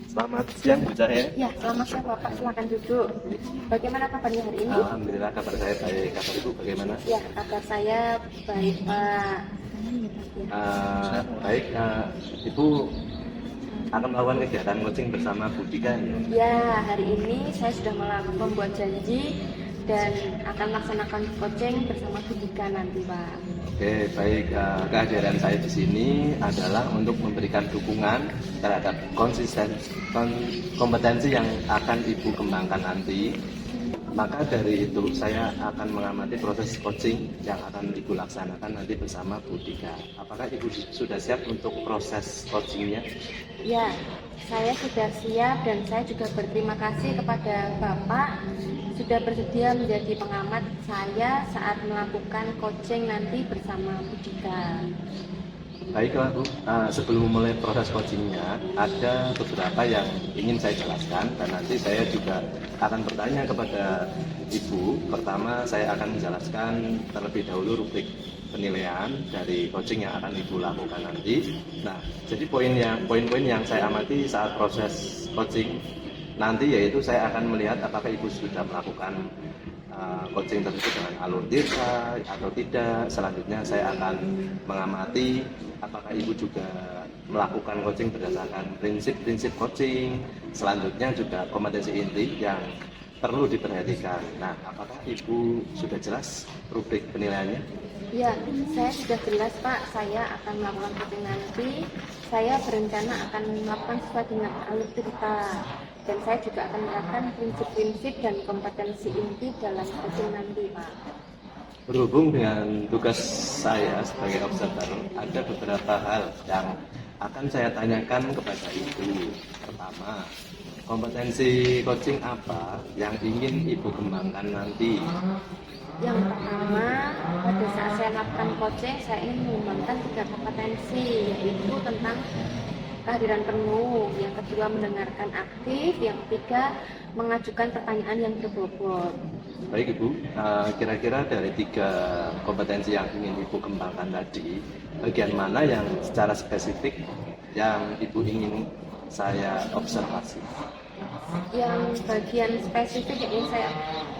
Selamat siang Bu Cahaya. Ya, selamat siang Bapak, silakan duduk. Bagaimana kabarnya hari ini? Alhamdulillah kabar saya baik. Kabar Ibu bagaimana? Ya, kabar saya baik Pak. Baik, Ibu akan melakukan kegiatan coaching bersama Bu Dika ya? Ya, hari ini saya sudah membuat janji dan akan melaksanakan coaching bersama Bu Dika nanti Pak. Oke, baik. Kehadiran saya di sini adalah untuk memberikan dukungan terhadap kompetensi yang akan Ibu kembangkan nanti. Maka dari itu saya akan mengamati proses coaching yang akan Ibu laksanakan nanti bersama Bu Dika. Apakah Ibu sudah siap untuk proses coachingnya? Ya, saya sudah siap dan saya juga berterima kasih kepada Bapak sudah bersedia menjadi pengamat saya saat melakukan coaching nanti bersama Bu Dika. Baiklah Bu, sebelum memulai proses coachingnya, ada beberapa yang ingin saya jelaskan dan nanti saya juga akan bertanya kepada Ibu. Pertama, saya akan menjelaskan terlebih dahulu rubrik penilaian dari coaching yang akan Ibu lakukan nanti. Nah, jadi poin-poin yang saya amati saat proses coaching nanti yaitu saya akan melihat apakah Ibu sudah melakukan coaching tersebut dengan alur tirta atau tidak. Selanjutnya saya akan mengamati apakah Ibu juga melakukan coaching berdasarkan prinsip-prinsip coaching. Selanjutnya juga kompetensi inti yang perlu diperhatikan. Nah, apakah Ibu sudah jelas rubrik penilaiannya? Ya, saya sudah jelas Pak, saya akan melakukan coaching nanti. Saya berencana akan melakukan sesuai dengan alur cerita. Dan saya juga akan menerapkan prinsip-prinsip dan kompetensi inti dalam coaching nanti Pak. Berhubung dengan tugas saya sebagai observer, ada beberapa hal yang akan saya tanyakan kepada Ibu. Pertama, kompetensi coaching apa yang ingin Ibu kembangkan nanti? Yang pertama, pada saat saya melakukan coaching, saya ingin mengembangkan 3 kompetensi, yaitu tentang kehadiran penuh, yang kedua mendengarkan aktif, yang ketiga mengajukan pertanyaan yang berbobot. Baik Ibu, kira-kira dari 3 kompetensi yang ingin Ibu kembangkan tadi, bagian mana yang secara spesifik yang Ibu ingin saya observasi? Yang bagian spesifik yang ingin saya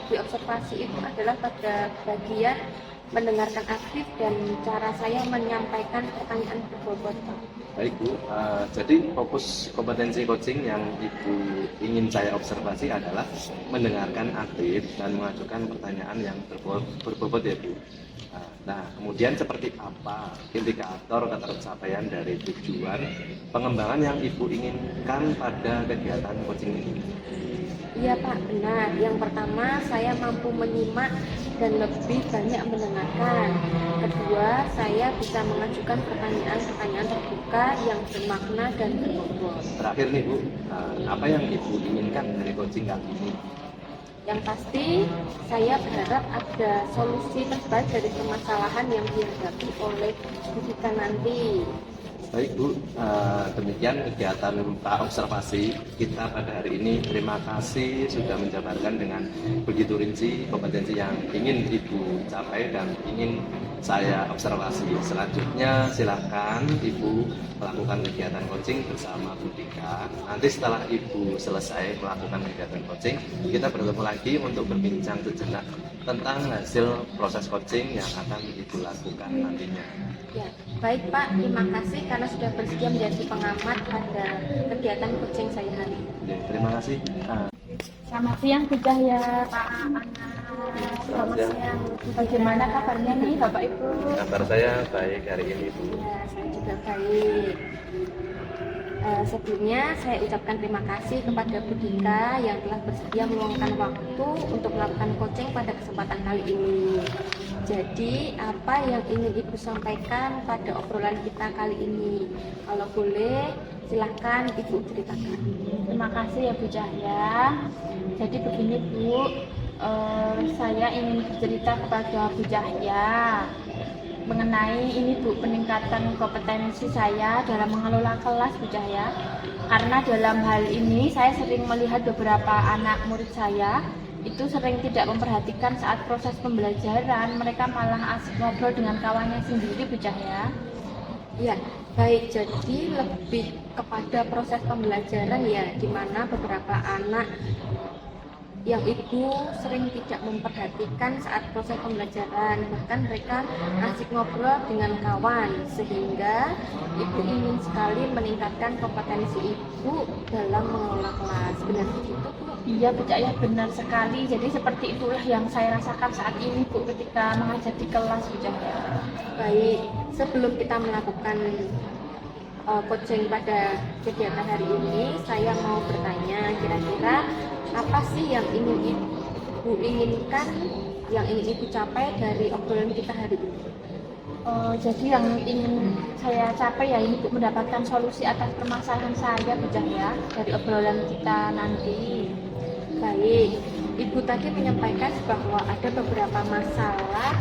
diobservasi itu adalah pada bagian mendengarkan aktif dan cara saya menyampaikan pertanyaan berbobot. Baik Bu, jadi fokus kompetensi coaching yang Ibu ingin saya observasi adalah mendengarkan aktif dan mengajukan pertanyaan yang berbobot ya Bu. Nah, kemudian seperti apa indikator ketercapaian dari tujuan pengembangan yang Ibu inginkan pada kegiatan coaching ini? Iya Pak, benar. Yang pertama, saya mampu menyimak dan lebih banyak mendengarkan. Kedua, saya bisa mengajukan pertanyaan-pertanyaan terbuka yang bermakna dan berbobot. Terakhir nih Bu, apa yang Ibu inginkan dari coaching kali ini? Yang pasti, saya berharap ada solusi terbaik dari permasalahan yang dihadapi oleh kita nanti. Baik Bu, demikian kegiatan observasi kita pada hari ini. Terima kasih sudah menjabarkan dengan begitu rinci kompetensi yang ingin Ibu capai dan ingin saya observasi. Selanjutnya silakan Ibu melakukan kegiatan coaching bersama Bu Dika. Nanti setelah Ibu selesai melakukan kegiatan coaching, kita bertemu lagi untuk berbincang sejenak tentang hasil proses coaching yang akan Ibu lakukan nantinya. Ya, baik Pak, terima kasih karena sudah bersedia menjadi pengamat pada kegiatan coaching saya hari ini. Ya, terima kasih. Selamat siang Bu Cahaya, Pak Anak. Selamat siang. Bagaimana kabarnya nih Bapak Ibu? Kabar saya baik hari ini Bu. Ya, saya juga baik. Sebelumnya saya ucapkan terima kasih kepada Bu Dika yang telah bersedia meluangkan waktu untuk melakukan coaching pada kesempatan kali ini. Jadi apa yang ingin Ibu sampaikan pada obrolan kita kali ini? Kalau boleh silahkan Ibu ceritakan. Terima kasih ya Bu Cahya. Jadi begini Bu, saya ingin bercerita kepada Bu Cahya mengenai ini Bu, peningkatan kompetensi saya dalam mengelola kelas Bu Cahya. Karena dalam hal ini saya sering melihat beberapa anak murid saya itu sering tidak memperhatikan saat proses pembelajaran, mereka malah asik ngobrol dengan kawannya sendiri Bu Cahya. Ya, baik. Jadi lebih kepada proses pembelajaran ya, di mana beberapa anak yang ibu sering tidak memperhatikan saat proses pembelajaran, bahkan mereka asik ngobrol dengan kawan, sehingga ibu ingin sekali meningkatkan kompetensi ibu dalam mengelola kelas. Benar begitu, Bu? Iya Bu Cak, ya benar sekali. Jadi seperti itulah yang saya rasakan saat ini Bu ketika mengajar di kelas Bu Cak. Baik, sebelum kita melakukan coaching pada kegiatan hari ini, saya mau bertanya, kira-kira apa sih yang ingin ibu inginkan, yang ingin ibu capai dari obrolan kita hari ini? Jadi yang ingin saya capai ya ini Bu, mendapatkan solusi atas permasalahan saya Bu Cak ya, dari obrolan kita nanti. Baik, ibu tadi menyampaikan bahwa ada beberapa masalah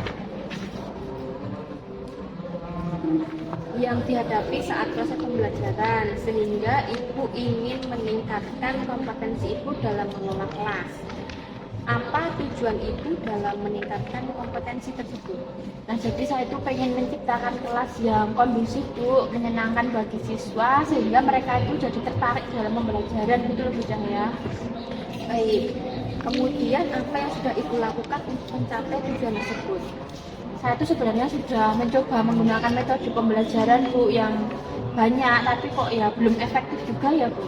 yang dihadapi saat proses pembelajaran, sehingga ibu ingin meningkatkan kompetensi ibu dalam mengelola kelas. Apa tujuan ibu dalam meningkatkan kompetensi tersebut? Nah jadi saya itu pengen menciptakan kelas yang kondusif Bu, menyenangkan bagi siswa sehingga mereka itu jadi tertarik dalam pembelajaran gitu loh Bu Cak ya. Baik, kemudian apa yang sudah ibu lakukan untuk mencapai tujuan tersebut? Saya itu sebenarnya sudah mencoba menggunakan metode pembelajaran Bu yang banyak, tapi kok ya belum efektif juga ya Bu.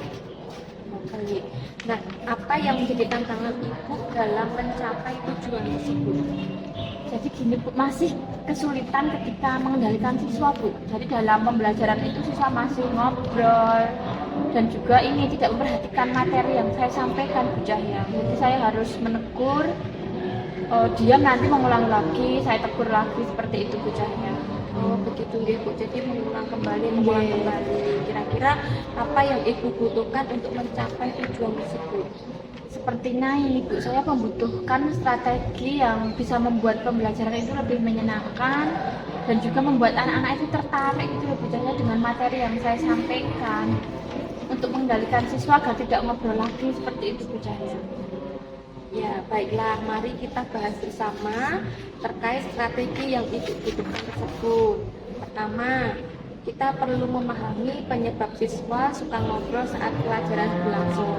Baik. Nah, apa yang menjadi tantangan ibu dalam mencapai tujuan tersebut? Jadi gini Bu, masih kesulitan ketika mengendalikan siswa Bu. Jadi dalam pembelajaran itu siswa masih ngobrol dan juga ini tidak memperhatikan materi yang saya sampaikan Bu Cahya. Jadi saya harus menegur, dia nanti mengulang lagi, saya tegur lagi, seperti itu Bu Cahya. Oh begitu nggih Bu, jadi mengulang kembali. Kira-kira apa yang ibu butuhkan untuk mencapai tujuan tersebut? Sepertinya ini Bu, saya membutuhkan strategi yang bisa membuat pembelajaran itu lebih menyenangkan dan juga membuat anak-anak itu tertarik gitu loh Bu Cahya dengan materi yang saya sampaikan, untuk mengendalikan siswa agar tidak ngobrol lagi, seperti itu Bu Cahya. Ya, baiklah, mari kita bahas bersama terkait strategi yang ibu butuhkan tersebut. Pertama, kita perlu memahami penyebab siswa suka ngobrol saat pelajaran berlangsung.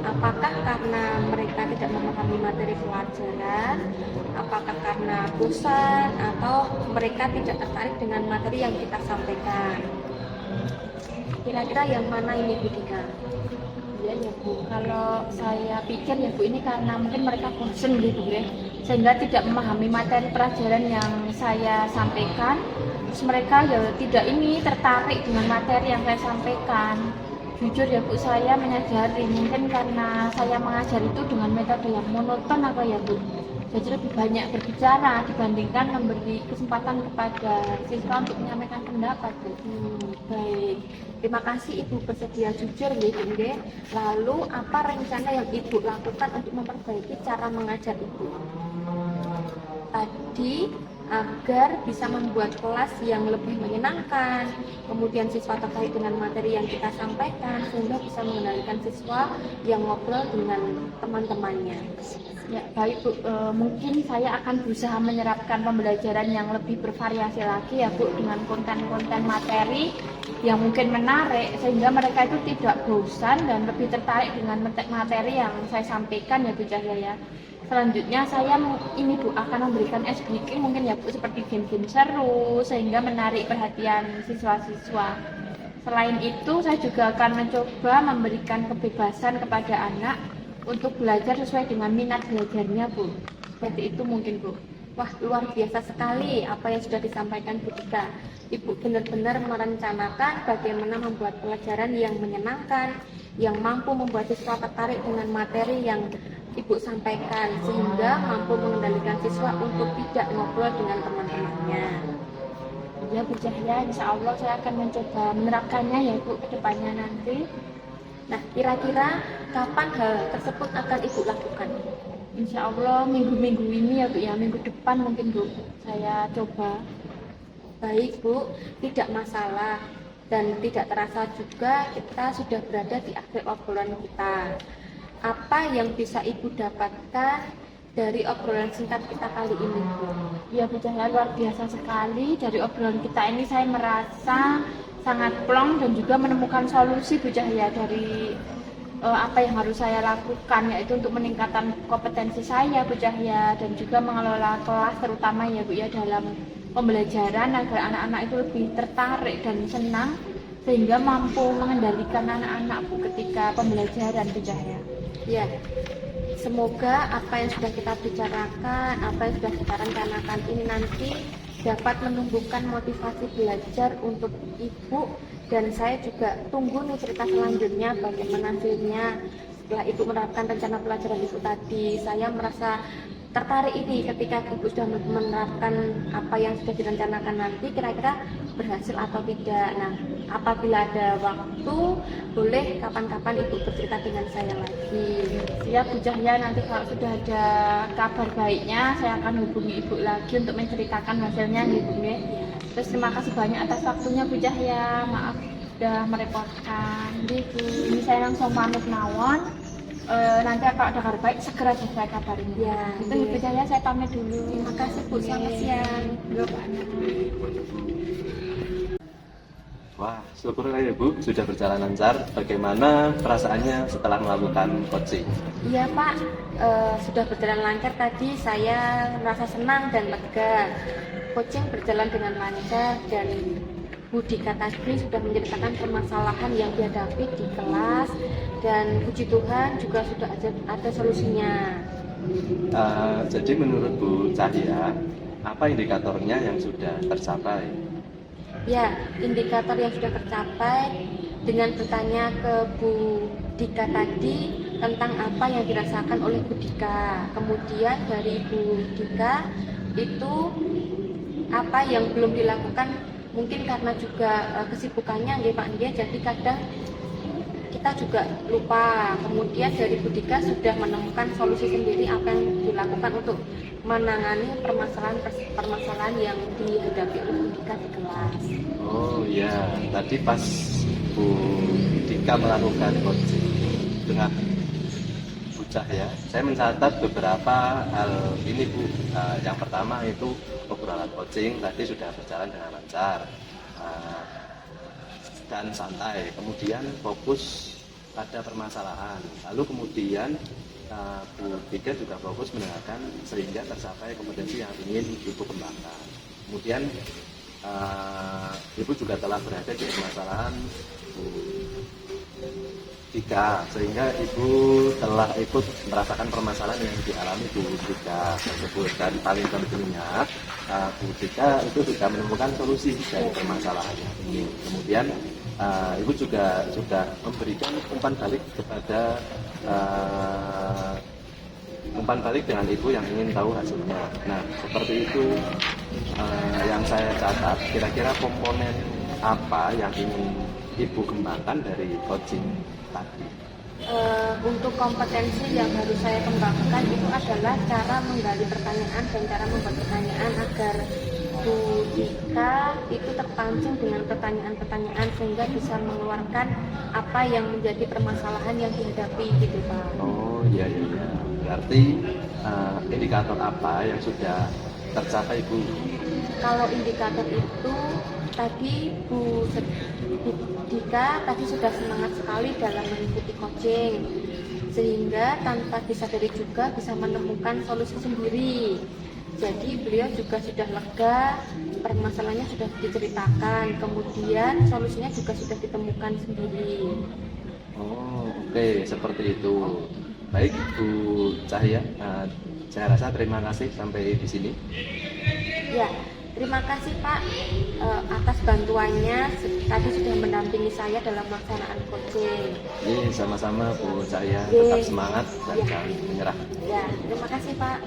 Apakah karena mereka tidak memahami materi pelajaran, apakah karena bosan, atau mereka tidak tertarik dengan materi yang kita sampaikan? Kira-kira yang mana ini Bu Dika? Ya Bu, kalau saya pikir ya Bu, ini karena mungkin mereka bosan gitu ya, sehingga tidak memahami materi pelajaran yang saya sampaikan. Terus mereka ya tidak ini tertarik dengan materi yang saya sampaikan. Jujur ya Bu, saya menyadari mungkin karena saya mengajar itu dengan metode yang monoton apa ya Bu. Jadi lebih banyak berbicara dibandingkan memberi kesempatan kepada siswa untuk menyampaikan pendapat Bu. Baik, terima kasih Ibu bersedia jujur nggih. Lalu apa rencana yang Ibu lakukan untuk memperbaiki cara mengajar Ibu? Tadi agar bisa membuat kelas yang lebih menyenangkan, kemudian siswa terkait dengan materi yang kita sampaikan, sehingga bisa mengendalikan siswa yang ngobrol dengan teman-temannya. Ya baik Bu, mungkin saya akan berusaha menyerapkan pembelajaran yang lebih bervariasi lagi ya Bu, dengan konten-konten materi yang mungkin menarik sehingga mereka itu tidak bosan dan lebih tertarik dengan materi yang saya sampaikan ya Bu Cahya ya. Selanjutnya saya ini Bu akan memberikan ice breaking mungkin ya Bu, seperti game-game seru sehingga menarik perhatian siswa-siswa. Selain itu saya juga akan mencoba memberikan kebebasan kepada anak untuk belajar sesuai dengan minat belajarnya Bu. Seperti itu mungkin Bu. Wah, luar biasa sekali apa yang sudah disampaikan Bu Dika. Ibu benar-benar merencanakan bagaimana membuat pelajaran yang menyenangkan, yang mampu membuat siswa tertarik dengan materi yang Ibu sampaikan, sehingga mampu mengendalikan siswa untuk tidak ngobrol dengan teman-temannya. Ya Bu Cahya, insya Allah saya akan mencoba menerapkannya ya Bu ke depannya nanti. Nah, kira-kira kapan hal tersebut akan Ibu lakukan? Insya Allah minggu-minggu ini ya Bu ya, minggu depan mungkin Bu saya coba. Baik Bu, tidak masalah, dan tidak terasa juga kita sudah berada di akhir obrolan kita. Apa yang bisa Ibu dapatkan dari obrolan singkat kita kali ini, Bu? Ya Bu Cahya, luar biasa sekali. Dari obrolan kita ini saya merasa sangat plong dan juga menemukan solusi Bu Cahya dari apa yang harus saya lakukan, yaitu untuk meningkatkan kompetensi saya Bu Cahya, dan juga mengelola kelas terutama ya Bu ya, dalam pembelajaran agar anak-anak itu lebih tertarik dan senang sehingga mampu mengendalikan anak-anak Bu ketika pembelajaran Bu Cahya. Ya, semoga apa yang sudah kita bicarakan, apa yang sudah kita rencanakan ini nanti dapat menumbuhkan motivasi belajar untuk Ibu, dan saya juga tunggu nih cerita selanjutnya bagaimana hasilnya setelah Ibu menerapkan rencana pelajaran Ibu tadi. Saya merasa tertarik ini ketika Ibu sudah menerapkan apa yang sudah direncanakan nanti, kira-kira berhasil atau tidak. Nah, apabila ada waktu, boleh kapan-kapan Ibu bercerita dengan saya lagi. Siap Bu Cahya, nanti kalau sudah ada kabar baiknya saya akan hubungi Ibu lagi untuk menceritakan hasilnya nih Bu. Terus terima kasih banyak atas waktunya Bu Cahya, maaf sudah merepotkan. Ini saya langsung pamit mawon. Nanti kalau ada kabar baik segera saya kabarin ya. Itu Bu Cahya, saya pamit dulu. Terima kasih Bu, selamat siang. Wah, syukurlah ya Bu, sudah berjalan lancar. Bagaimana perasaannya setelah melakukan coaching? Iya Pak, sudah berjalan lancar tadi, saya merasa senang dan lega. Coaching berjalan dengan lancar dan Bu Dika tadi sudah menceritakan permasalahan yang dihadapi di kelas, dan puji Tuhan juga sudah ada solusinya. Jadi menurut Bu Cahya, apa indikatornya yang sudah tercapai? Ya, indikator yang sudah tercapai dengan bertanya ke Bu Dika tadi tentang apa yang dirasakan oleh Bu Dika. Kemudian dari Bu Dika itu apa yang belum dilakukan, mungkin karena juga kesibukannya Pak Nggih, jadi kadang kita juga lupa. Kemudian dari Bu Dika sudah menemukan solusi sendiri apa yang dilakukan untuk menangani permasalahan yang dihadapi oleh Bu Dika di kelas. Oh iya, tadi pas Bu Dika melakukan coaching dengan Bu Cahya, saya mencatat beberapa hal ini Bu. Yang pertama itu obrolan coaching tadi sudah berjalan dengan lancar dan santai. Kemudian fokus pada permasalahan. Lalu kemudian Bu Dika juga fokus mendengarkan sehingga tercapai kompetensi yang ingin Ibu kembangkan. Kemudian Ibu juga telah berada di permasalahan Bu Dika, sehingga Ibu telah ikut merasakan permasalahan yang dialami Bu Dika tersebut, dan paling pentingnya Bu Dika itu sudah menemukan solusi dari permasalahannya ini. Kemudian Ibu juga sudah memberikan umpan balik kepada umpan balik dengan Ibu yang ingin tahu hasilnya. Nah, seperti itu yang saya catat. Kira-kira komponen apa yang ingin Ibu kembangkan dari coaching tadi? Untuk kompetensi yang harus saya kembangkan itu adalah cara menggali pertanyaan dan cara membuat pertanyaan agar Bu Dika itu terpancing dengan pertanyaan-pertanyaan sehingga bisa mengeluarkan apa yang menjadi permasalahan yang dihadapi gitu Pak. Oh iya. Berarti indikator apa yang sudah tercapai Bu? Kalau indikator itu tadi Bu Dika tadi sudah semangat sekali dalam mengikuti coaching, sehingga tanpa disadari juga bisa menemukan solusi sendiri. Jadi beliau juga sudah lega, permasalahannya sudah diceritakan, kemudian solusinya juga sudah ditemukan sendiri. Oh oke, seperti itu. Baik Bu Cahya, saya rasa terima kasih sampai di sini. Ya, terima kasih Pak atas bantuannya. Tadi sudah mendampingi saya dalam pelaksanaan coaching. Sama-sama Bu Cahya, tetap semangat dan jangan menyerah. Ya, terima kasih Pak.